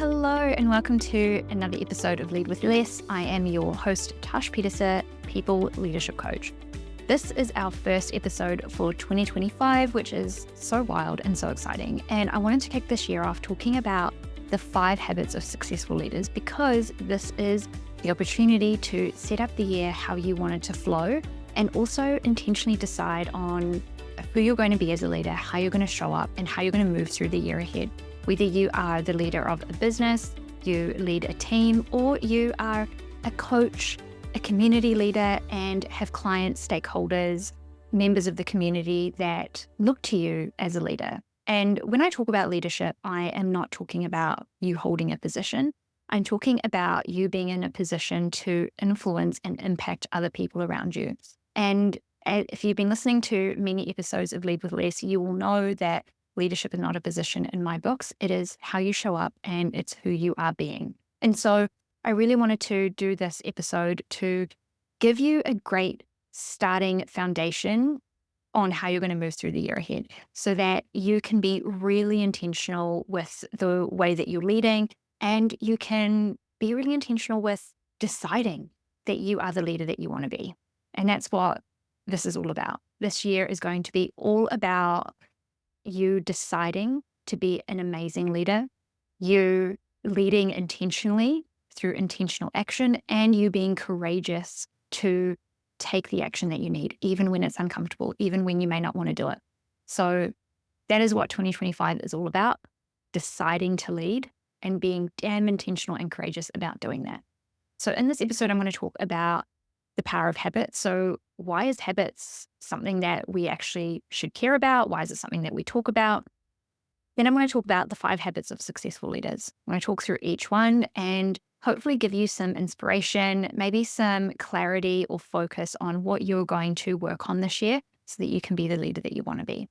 Hello and welcome to another episode of Lead with Less. I am your host, Tash Peterson, People Leadership Coach. This is our first episode for 2025, which is so wild and so exciting. And I wanted to kick this year off talking about the 5 habits of successful leaders, because this is the opportunity to set up the year how you want it to flow, and also intentionally decide on who you're going to be as a leader, how you're going to show up, and how you're going to move through the year ahead. Whether you are the leader of a business, you lead a team, or you are a coach, a community leader, and have clients, stakeholders, members of the community that look to you as a leader. And when I talk about leadership, I am not talking about you holding a position. I'm talking about you being in a position to influence and impact other people around you. And if you've been listening to many episodes of Lead with Less, you will know that leadership is not a position in my books. It is how you show up, and it's who you are being. And so I really wanted to do this episode to give you a great starting foundation on how you're going to move through the year ahead, so that you can be really intentional with the way that you're leading, and you can be really intentional with deciding that you are the leader that you want to be. And that's what this is all about. This year is going to be all about you deciding to be an amazing leader, you leading intentionally through intentional action, and you being courageous to take the action that you need, even when it's uncomfortable, even when you may not want to do it. So that is what 2025 is all about, deciding to lead and being damn intentional and courageous about doing that. So in this episode, I'm going to talk about the power of habits. So why is habits something that we actually should care about? Why is it something that we talk about? Then I'm going to talk about the 5 habits of successful leaders. I'm going to talk through each one and hopefully give you some inspiration, maybe some clarity or focus on what you're going to work on this year so that you can be the leader that you want to be.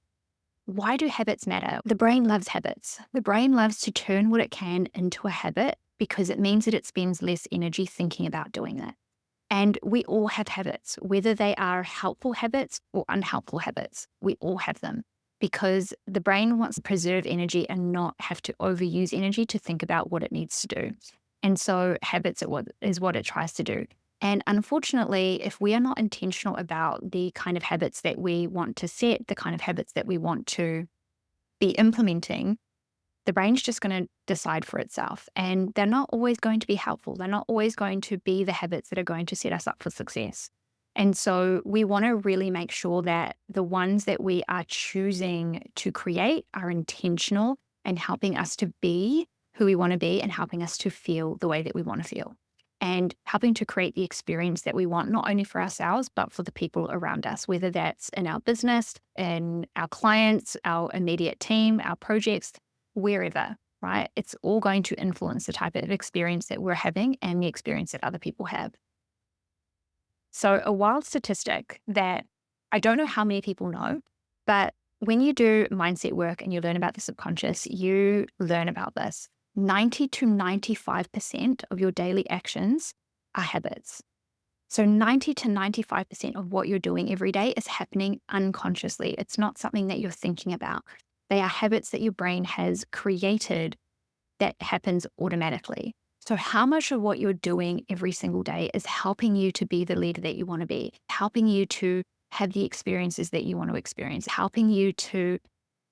Why do habits matter? The brain loves habits. The brain loves to turn what it can into a habit because it means that it spends less energy thinking about doing that. And we all have habits, whether they are helpful habits or unhelpful habits. We all have them because the brain wants to preserve energy and not have to overuse energy to think about what it needs to do. And so habits is what it tries to do. And unfortunately, if we are not intentional about the kind of habits that we want to set, the kind of habits that we want to be implementing, the brain's just going to decide for itself. And they're not always going to be helpful. They're not always going to be the habits that are going to set us up for success. And so we want to really make sure that the ones that we are choosing to create are intentional and helping us to be who we want to be and helping us to feel the way that we want to feel. And helping to create the experience that we want, not only for ourselves, but for the people around us, whether that's in our business, in our clients, our immediate team, our projects, wherever, right? It's all going to influence the type of experience that we're having and the experience that other people have. So a wild statistic that I don't know how many people know, but when you do mindset work and you learn about the subconscious, you learn about this. 90 to 95% of your daily actions are habits. So 90 to 95% of what you're doing every day is happening unconsciously. It's not something that you're thinking about. They are habits that your brain has created that happens automatically. So how much of what you're doing every single day is helping you to be the leader that you want to be, helping you to have the experiences that you want to experience, helping you to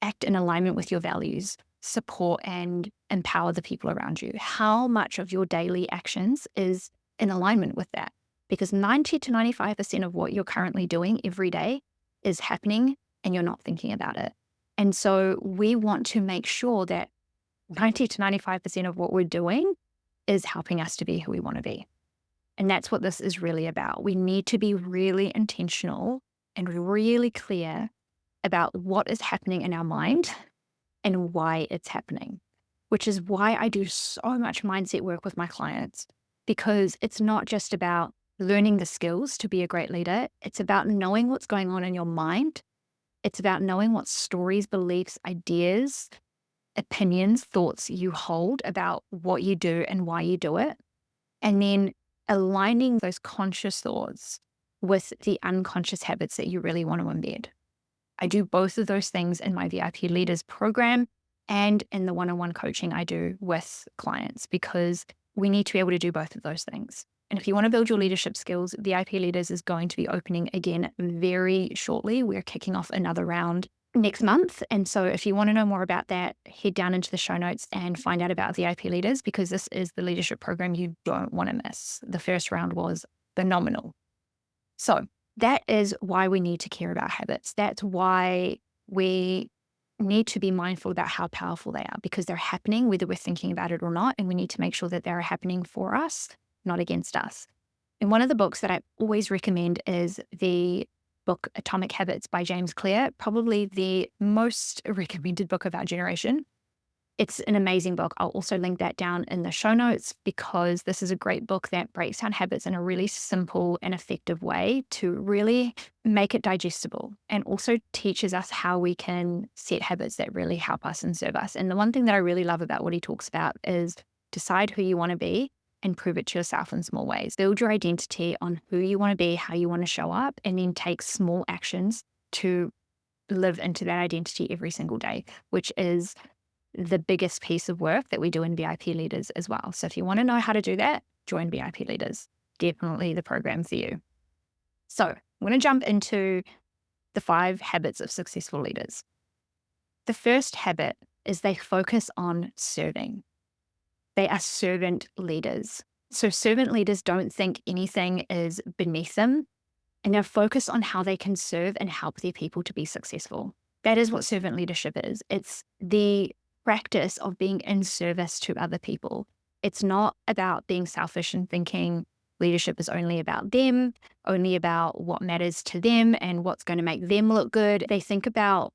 act in alignment with your values, support and empower the people around you? How much of your daily actions is in alignment with that? Because 90 to 95% of what you're currently doing every day is happening and you're not thinking about it. And so we want to make sure that 90 to 95% of what we're doing is helping us to be who we want to be. And that's what this is really about. We need to be really intentional and really clear about what is happening in our mind and why it's happening, which is why I do so much mindset work with my clients, because it's not just about learning the skills to be a great leader. It's about knowing what's going on in your mind. It's about knowing what stories, beliefs, ideas, opinions, thoughts you hold about what you do and why you do it. And then aligning those conscious thoughts with the unconscious habits that you really want to embed. I do both of those things in my VIP Leaders program. and in the one-on-one coaching I do with clients, because we need to be able to do both of those things. And if you want to build your leadership skills, VIP Leaders is going to be opening again very shortly. We're kicking off another round next month. And so if you want to know more about that, head down into the show notes and find out about VIP Leaders, because this is the leadership program you don't want to miss. The first round was phenomenal. So that is why we need to care about habits. That's why we need to be mindful about how powerful they are, because they're happening whether we're thinking about it or not. And we need to make sure that they're happening for us, not against us. And one of the books that I always recommend is the book Atomic Habits by James Clear, probably the most recommended book of our generation. It's an amazing book. I'll also link that down in the show notes, because this is a great book that breaks down habits in a really simple and effective way to really make it digestible, and also teaches us how we can set habits that really help us and serve us. And the one thing that I really love about what he talks about is decide who you want to be and prove it to yourself in small ways. Build your identity on who you want to be, how you want to show up, and then take small actions to live into that identity every single day, which is the biggest piece of work that we do in VIP Leaders as well. So if you want to know how to do that, join VIP Leaders. Definitely the program for you. So I'm going to jump into the 5 habits of successful leaders. The first habit is they focus on serving. They are servant leaders. So servant leaders don't think anything is beneath them, and they're focused on how they can serve and help their people to be successful. That is what servant leadership is. It's the practice of being in service to other people. It's not about being selfish and thinking leadership is only about them, only about what matters to them and what's going to make them look good. They think about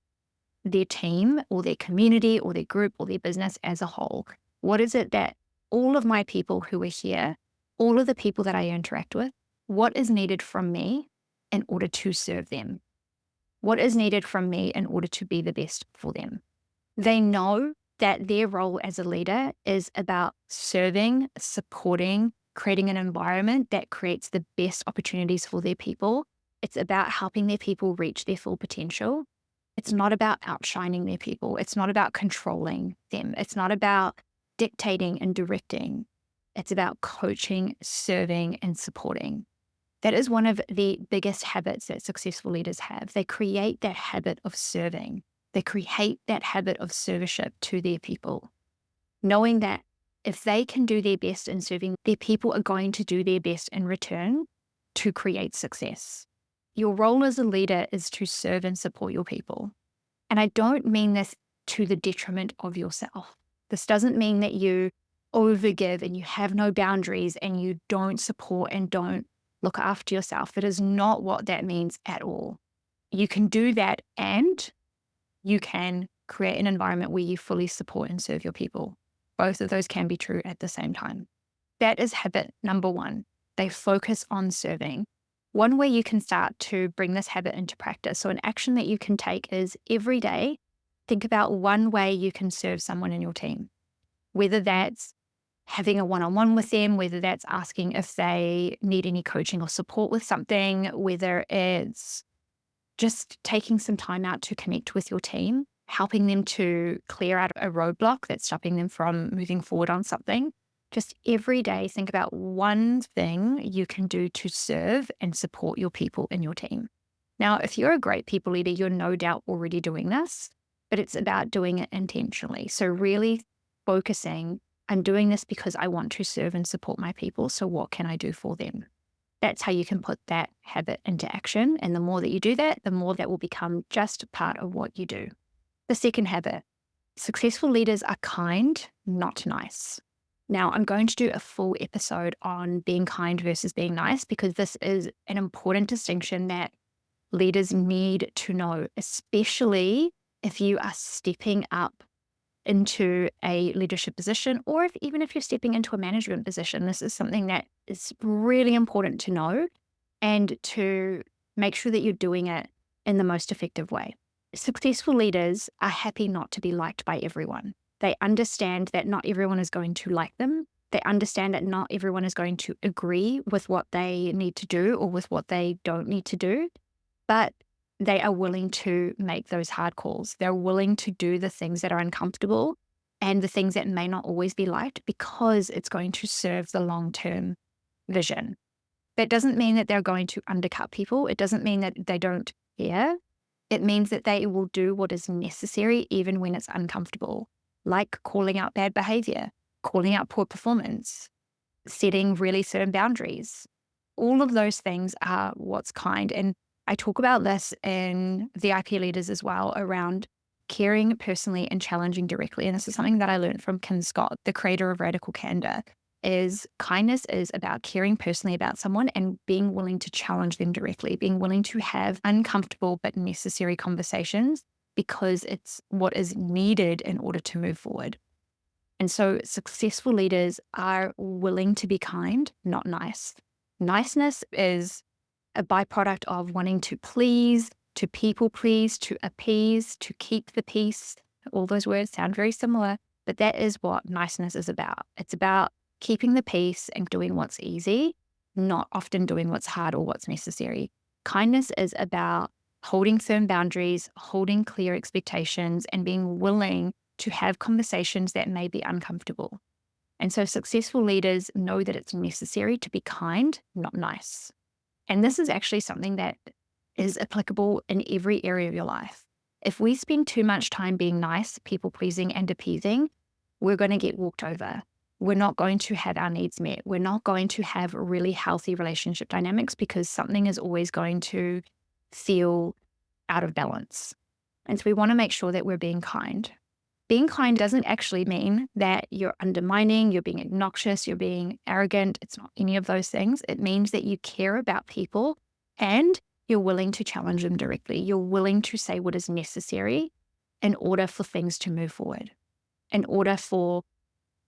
their team or their community or their group or their business as a whole. What is it that all of my people who are here, all of the people that I interact with, what is needed from me in order to serve them? What is needed from me in order to be the best for them? They know that their role as a leader is about serving, supporting, creating an environment that creates the best opportunities for their people. It's about helping their people reach their full potential. It's not about outshining their people. It's not about controlling them. It's not about dictating and directing. It's about coaching, serving, and supporting. That is one of the biggest habits that successful leaders have. They create that habit of serving. They create that habit of servitorship to their people, knowing that if they can do their best in serving, their people are going to do their best in return to create success. Your role as a leader is to serve and support your people. And I don't mean this to the detriment of yourself. This doesn't mean that you overgive and you have no boundaries and you don't support and don't look after yourself. It is not what that means at all. You can do that, and you can create an environment where you fully support and serve your people. Both of those can be true at the same time. That is habit number 1. They focus on serving. One way you can start to bring this habit into practice, so an action that you can take, is every day, think about one way you can serve someone in your team. Whether that's having a one-on-one with them, whether that's asking if they need any coaching or support with something, whether it's just taking some time out to connect with your team, helping them to clear out a roadblock that's stopping them from moving forward on something. Just every day, think about one thing you can do to serve and support your people in your team. Now, if you're a great people leader, you're no doubt already doing this, but it's about doing it intentionally. So really focusing, I'm doing this because I want to serve and support my people. So what can I do for them? That's how you can put that habit into action. And the more that you do that, the more that will become just part of what you do. The second habit, successful leaders are kind, not nice. Now, I'm going to do a full episode on being kind versus being nice, because this is an important distinction that leaders need to know, especially if you are stepping up into a leadership position, or even if you're stepping into a management position. This is something that is really important to know and to make sure that you're doing it in the most effective way. Successful leaders are happy not to be liked by everyone. They understand that not everyone is going to like them. They understand that not everyone is going to agree with what they need to do or with what they don't need to do. But they are willing to make those hard calls. They're willing to do the things that are uncomfortable and the things that may not always be liked because it's going to serve the long-term vision. That doesn't mean that they're going to undercut people. It doesn't mean that they don't care. It means that they will do what is necessary even when it's uncomfortable, like calling out bad behavior, calling out poor performance, setting really firm boundaries. All of those things are what's kind. And I talk about this in VIP Leaders as well around caring personally and challenging directly. And this is something that I learned from Kim Scott, the creator of Radical Candor, is kindness is about caring personally about someone and being willing to challenge them directly, being willing to have uncomfortable but necessary conversations because it's what is needed in order to move forward. And so successful leaders are willing to be kind, not nice. Niceness is a byproduct of wanting to please, to people please, to appease, to keep the peace. All those words sound very similar, but that is what niceness is about. It's about keeping the peace and doing what's easy, not often doing what's hard or what's necessary. Kindness is about holding firm boundaries, holding clear expectations, and being willing to have conversations that may be uncomfortable. And so successful leaders know that it's necessary to be kind, not nice. And this is actually something that is applicable in every area of your life. If we spend too much time being nice, people-pleasing, and appeasing, we're going to get walked over. We're not going to have our needs met. We're not going to have really healthy relationship dynamics because something is always going to feel out of balance. And so we want to make sure that we're being kind. Being kind doesn't actually mean that you're undermining, you're being obnoxious, you're being arrogant. It's not any of those things. It means that you care about people and you're willing to challenge them directly. You're willing to say what is necessary in order for things to move forward, in order for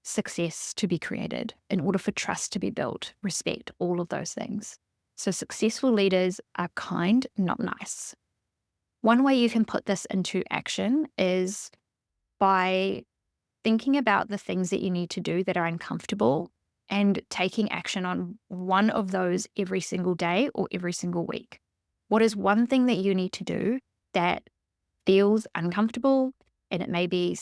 success to be created, in order for trust to be built, respect, all of those things. So successful leaders are kind, not nice. One way you can put this into action is by thinking about the things that you need to do that are uncomfortable and taking action on one of those every single day or every single week. What is one thing that you need to do that feels uncomfortable? And it may be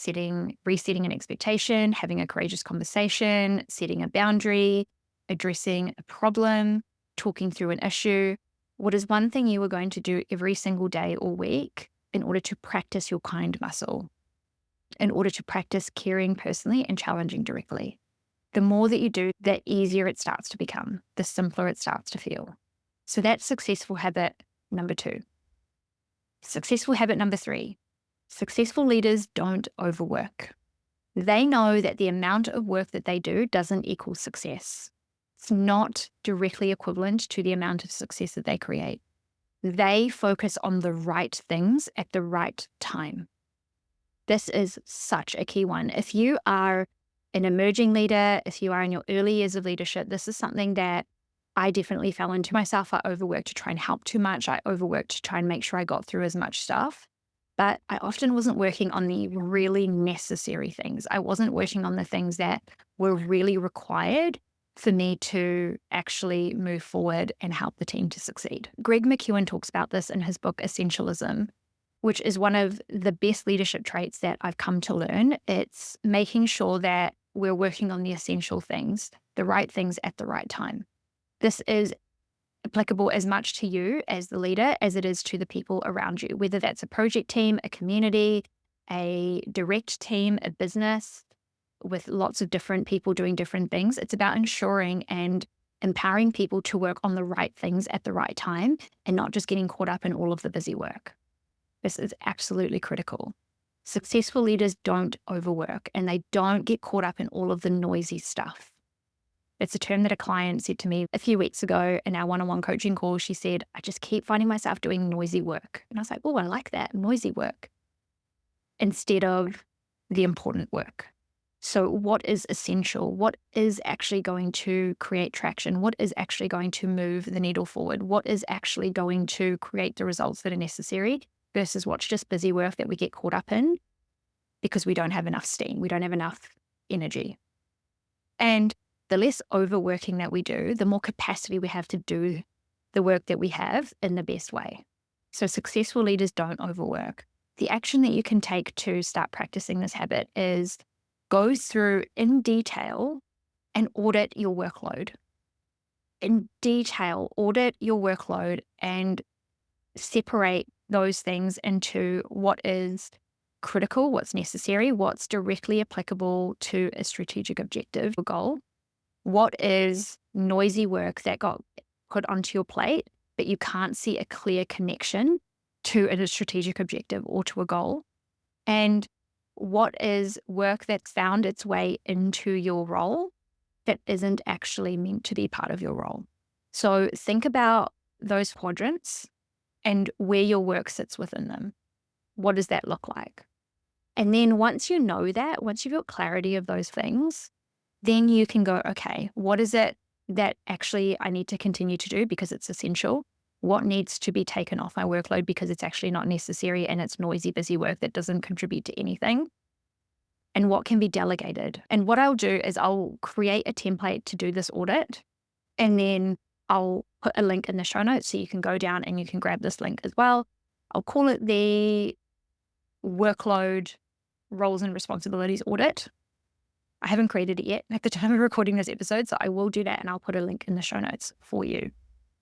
resetting an expectation, having a courageous conversation, setting a boundary, addressing a problem, talking through an issue. What is one thing you are going to do every single day or week in order to practice your kind muscle, in order to practice caring personally and challenging directly? The more that you do, the easier it starts to become, the simpler it starts to feel. So that's successful habit number 2. Successful habit number 3. Successful leaders don't overwork. They know that the amount of work that they do doesn't equal success. It's not directly equivalent to the amount of success that they create. They focus on the right things at the right time. This is such a key one. If you are an emerging leader, if you are in your early years of leadership, this is something that I definitely fell into myself. I overworked to try and help too much. I overworked to try and make sure I got through as much stuff. But I often wasn't working on the really necessary things. I wasn't working on the things that were really required for me to actually move forward and help the team to succeed. Greg McKeown talks about this in his book, Essentialism, which is one of the best leadership traits that I've come to learn. It's making sure that we're working on the essential things, the right things at the right time. This is applicable as much to you as the leader as it is to the people around you, whether that's a project team, a community, a direct team, a business with lots of different people doing different things. It's about ensuring and empowering people to work on the right things at the right time and not just getting caught up in all of the busy work. This is absolutely critical. Successful leaders don't overwork and they don't get caught up in all of the noisy stuff. It's a term that a client said to me a few weeks ago in our one-on-one coaching call. She said, I just keep finding myself doing noisy work. And I was like, oh, I like that, noisy work, instead of the important work. So what is essential? What is actually going to create traction? What is actually going to move the needle forward? What is actually going to create the results that are necessary versus what's just busy work that we get caught up in because we don't have enough steam, we don't have enough energy. And the less overworking that we do, the more capacity we have to do the work that we have in the best way. So successful leaders don't overwork. The action that you can take to start practicing this habit is go through in detail and audit your workload. In detail, audit your workload and separate those things into what is critical, what's necessary, what's directly applicable to a strategic objective or goal, what is noisy work that got put onto your plate, but you can't see a clear connection to a strategic objective or to a goal, and what is work that's found its way into your role that isn't actually meant to be part of your role. So think about those quadrants and where your work sits within them. What does that look like? And then once you know that, once you've got clarity of those things, then you can go, okay, what is it that actually I need to continue to do because it's essential? What needs to be taken off my workload because it's actually not necessary and it's noisy, busy work that doesn't contribute to anything? And what can be delegated? And what I'll do is I'll create a template to do this audit, and then I'll put a link in the show notes so you can go down and you can grab this link as well. I'll call it the workload roles and responsibilities audit. I haven't created it yet at the time of recording this episode, so I will do that and I'll put a link in the show notes for you.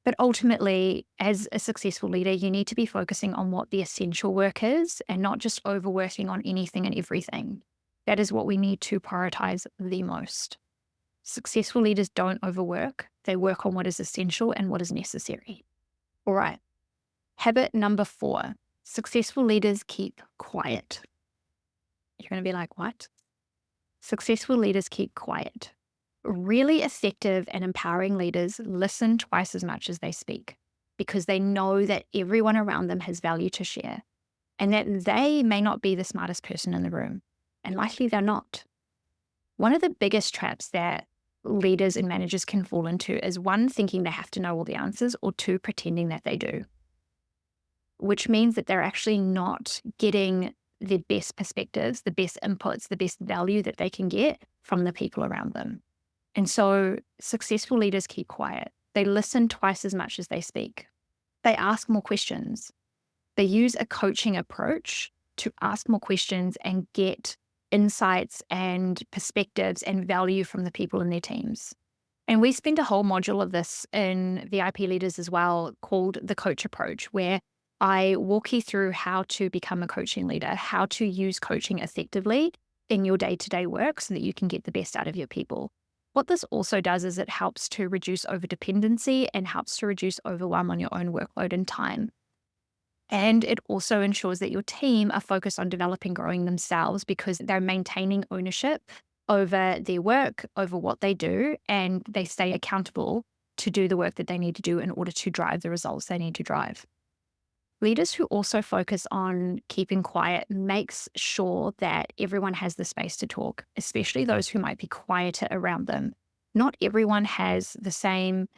But ultimately, as a successful leader, you need to be focusing on what the essential work is and not just overworking on anything and everything. That is what we need to prioritize the most. Successful leaders don't overwork. They work on what is essential and what is necessary. All right. Habit number 4, successful leaders keep quiet. You're going to be like, what? Successful leaders keep quiet. Really effective and empowering leaders listen twice as much as they speak because they know that everyone around them has value to share and that they may not be the smartest person in the room, and likely they're not. One of the biggest traps that leaders and managers can fall into is 1, thinking they have to know all the answers, or 2, pretending that they do, which means that they're actually not getting the best perspectives, the best inputs, the best value that they can get from the people around them. And so successful leaders keep quiet. They listen twice as much as they speak. They ask more questions. They use a coaching approach to ask more questions and get insights and perspectives and value from the people in their teams. And we spend a whole module of this in VIP Leaders as well called the coach approach, where I walk you through how to become a coaching leader, how to use coaching effectively in your day-to-day work so that you can get the best out of your people. What this also does is it helps to reduce overdependency and helps to reduce overwhelm on your own workload and time. And it also ensures that your team are focused on developing, growing themselves because they're maintaining ownership over their work, over what they do, and they stay accountable to do the work that they need to do in order to drive the results they need to drive. Leaders who also focus on keeping quiet makes sure that everyone has the space to talk, especially those who might be quieter around them. Not everyone has the same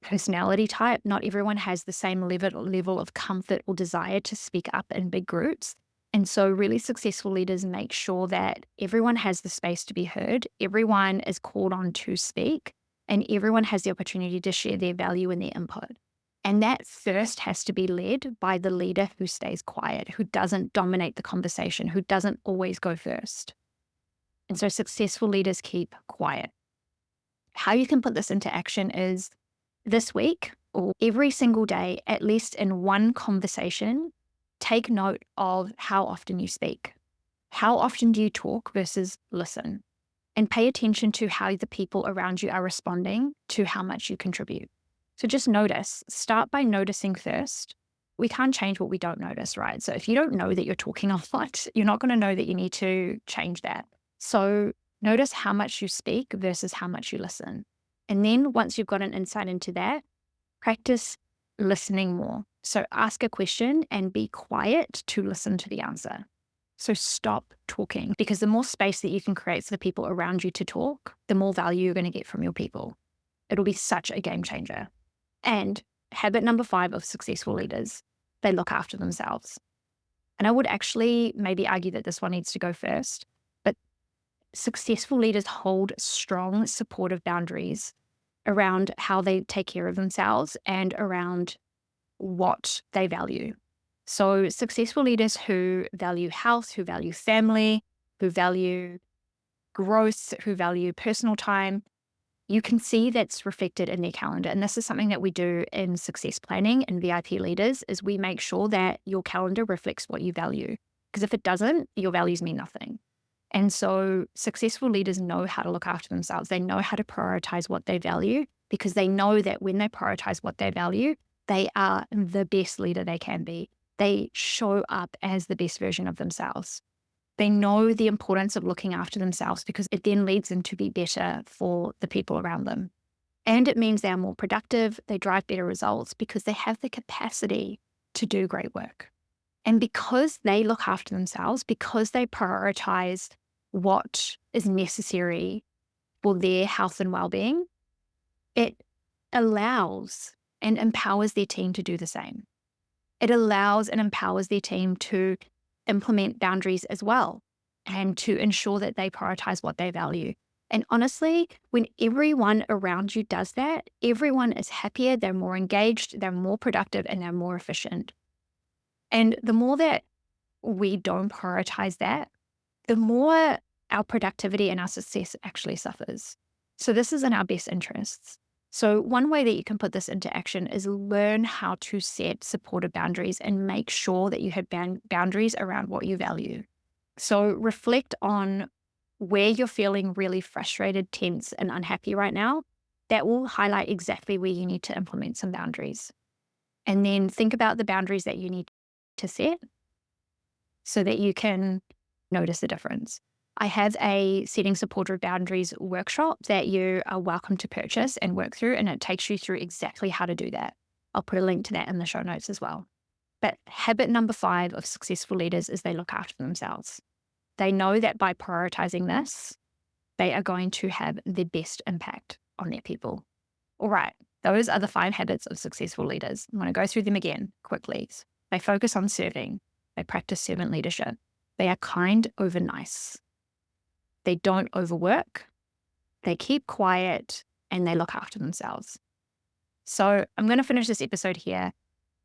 personality type. Not everyone has the same level of comfort or desire to speak up in big groups. And so really successful leaders make sure that everyone has the space to be heard, everyone is called on to speak, and everyone has the opportunity to share their value and their input. And that first has to be led by the leader who stays quiet, who doesn't dominate the conversation, who doesn't always go first. And so successful leaders keep quiet. How you can put this into action is this week or every single day, at least in one conversation, take note of how often you speak. How often do you talk versus listen? And pay attention to how the people around you are responding to how much you contribute. So just notice, start by noticing first. We can't change what we don't notice, right? So if you don't know that you're talking a lot, you're not going to know that you need to change that. So notice how much you speak versus how much you listen. And then once you've got an insight into that, practice listening more. So ask a question and be quiet to listen to the answer. So stop talking, because the more space that you can create for the people around you to talk, the more value you're going to get from your people. It'll be such a game changer. And habit number 5 of successful leaders, they look after themselves. And I would actually maybe argue that this one needs to go first, but successful leaders hold strong supportive boundaries around how they take care of themselves and around what they value. So successful leaders who value health, who value family, who value growth, who value personal time, you can see that's reflected in their calendar. And this is something that we do in success planning and VIP leaders is we make sure that your calendar reflects what you value. Because if it doesn't, your values mean nothing. And so successful leaders know how to look after themselves. They know how to prioritize what they value because they know that when they prioritize what they value, they are the best leader they can be. They show up as the best version of themselves. They know the importance of looking after themselves because it then leads them to be better for the people around them. And it means they are more productive, they drive better results because they have the capacity to do great work. And because they look after themselves, because they prioritize what is necessary for their health and well-being, it allows and empowers their team to do the same. It allows and empowers their team to implement boundaries as well and to ensure that they prioritize what they value. And honestly, when everyone around you does that, everyone is happier, they're more engaged, they're more productive, and they're more efficient. And the more that we don't prioritize that, the more our productivity and our success actually suffers. So this is in our best interests. So one way that you can put this into action is learn how to set supportive boundaries and make sure that you have boundaries around what you value. So reflect on where you're feeling really frustrated, tense, and unhappy right now. That will highlight exactly where you need to implement some boundaries. And then think about the boundaries that you need to set so that you can notice the difference. I have a setting supportive boundaries workshop that you are welcome to purchase and work through, and it takes you through exactly how to do that. I'll put a link to that in the show notes as well. But habit number 5 of successful leaders is they look after themselves. They know that by prioritizing this, they are going to have the best impact on their people. All right, those are the 5 habits of successful leaders. I'm going to go through them again quickly. They focus on serving. They practice servant leadership. They are kind over nice. They don't overwork. They keep quiet and they look after themselves. So I'm going to finish this episode here.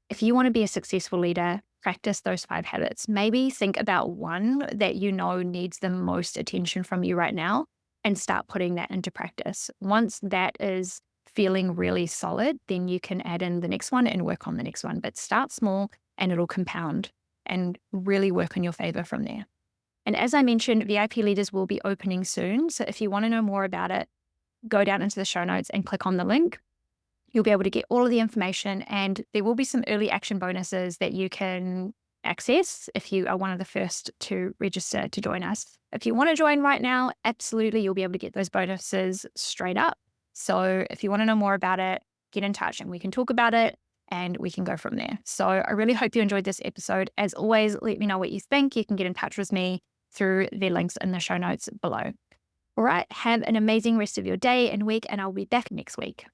If you want to be a successful leader, practice those 5 habits. Maybe think about one that you know needs the most attention from you right now and start putting that into practice. Once that is feeling really solid, then you can add in the next one and work on the next one. But start small and it'll compound and really work in your favor from there. And as I mentioned, VIP leaders will be opening soon. So if you want to know more about it, go down into the show notes and click on the link. You'll be able to get all of the information, and there will be some early action bonuses that you can access if you are one of the first to register to join us. If you want to join right now, absolutely, you'll be able to get those bonuses straight up. So if you want to know more about it, get in touch and we can talk about it and we can go from there. So I really hope you enjoyed this episode. As always, let me know what you think. You can get in touch with me through the links in the show notes below. All right, have an amazing rest of your day and week, and I'll be back next week.